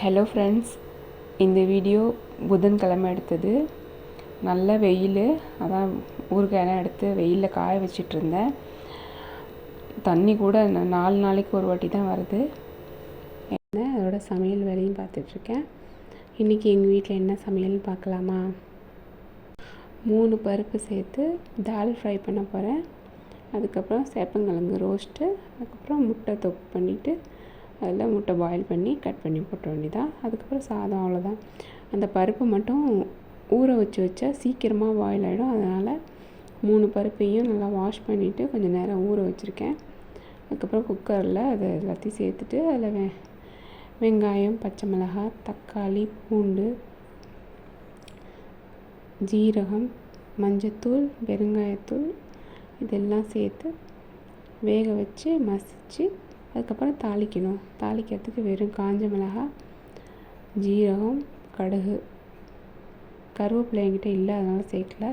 Hello friends, இந்த video புதன்கிழமை எடுத்தது. நல்ல வெயில், அதான் ஊறுகாயெல்லாம் எடுத்து வெயிலில் காய வச்சிட்ருந்தேன். தண்ணி கூட 4 நாளைக்கு ஒரு வாட்டி தான் வருது. அதோட சமையல் வேலையும் பார்த்துட்ருக்கேன். இன்றைக்கி எங்கள் வீட்டில் என்ன சமையல்னு பார்க்கலாமா? 3 பருப்பு சேர்த்து தால் ஃப்ரை பண்ண போகிறேன். அதுக்கப்புறம் சேப்பங்கிழங்கு ரோஸ்ட்டு, அதுக்கப்புறம் முட்டை தொக்கு பண்ணிவிட்டு அதில் முட்டை பாயில் பண்ணி கட் பண்ணி போட்ட வேண்டியதான். அதுக்கப்புறம் சாதம், அவ்வளோதான். அந்த பருப்பு மட்டும் ஊற வச்சா சீக்கிரமாக பாயில் ஆகிடும். அதனால் 3 பருப்பையும் நல்லா வாஷ் பண்ணிவிட்டு கொஞ்சம் நேரம் ஊற வச்சுருக்கேன். அதுக்கப்புறம் குக்கரில் அதை எல்லாத்தையும் சேர்த்துட்டு அதில் வெங்காயம், பச்சை மிளகாய், தக்காளி, பூண்டு, ஜீரகம், மஞ்சத்தூள், பெருங்காயத்தூள் இதெல்லாம் சேர்த்து வேக வச்சு மசித்து அதுக்கப்புறம் தாளிக்கணும். தாளிக்கிறதுக்கு வெறும் காஞ்ச மிளகாய், ஜீரகம், கடுகு, கருவேப்பிலை என்கிட்ட இல்லை, அதனால் சேர்க்கல.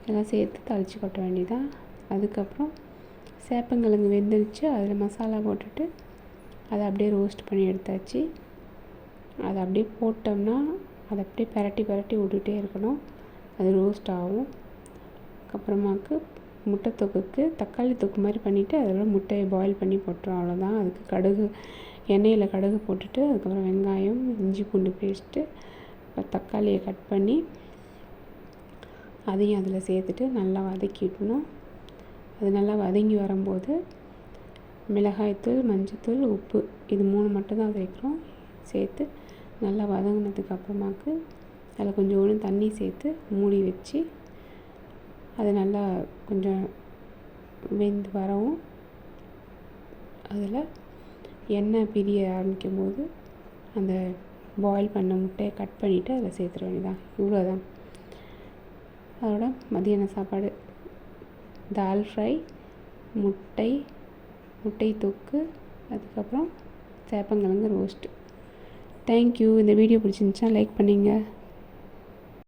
எல்லாம் சேர்த்து தாளித்து கொட்ட வேண்டியதான். அதுக்கப்புறம் சேப்பங்கிழங்கு வெந்துருச்சு, அதில் மசாலா போட்டுட்டு அதை அப்படியே ரோஸ்ட் பண்ணி எடுத்தாச்சு. அதை அப்படியே போட்டோம்னா அதை அப்படியே பரட்டி விட்டுகிட்டே இருக்கணும். அது ரோஸ்ட் ஆகும். அதுக்கப்புறமாக்கு முட்டை தொக்குக்கு தக்காளி தொக்கு மாதிரி பண்ணிவிட்டு அதில் முட்டையை பாயில் பண்ணி போட்டுரும், அவ்வளோதான். அதுக்கு எண்ணெயில் கடுகு போட்டுட்டு அதுக்கப்புறம் வெங்காயம், இஞ்சி பூண்டு பேஸ்ட்டு, தக்காளியை கட் பண்ணி அதையும் அதில் சேர்த்துட்டு நல்லா வதக்கிடணும். அது நல்லா வதங்கி வரும்போது மிளகாய்த்தூள், மஞ்சத்தூள், உப்பு இது 3 மட்டும் தான் சேர்க்குறோம். சேர்த்து நல்லா வதங்கினதுக்கு அப்புறமாக்கு அதில் கொஞ்சோண்டு தண்ணி சேர்த்து மூடி வச்சு அது நல்லா கொஞ்சம் வெந்து வரவும் அதில் எண்ணெய் பிரிய ஆரம்பிக்கும் போது அந்த பாயில் பண்ண முட்டையை கட் பண்ணிவிட்டு அதில் சேர்த்துட வேண்டியதான். இவ்வளோதான். அதோட மதியான சாப்பாடு தால் ஃப்ரை, முட்டை தொக்கு, அதுக்கப்புறம் சேப்பங்கிழங்கு ரோஸ்ட்டு. தேங்க்யூ. இந்த வீடியோ பிடிச்சிருந்துச்சுன்னா லைக் பண்ணுங்கள்.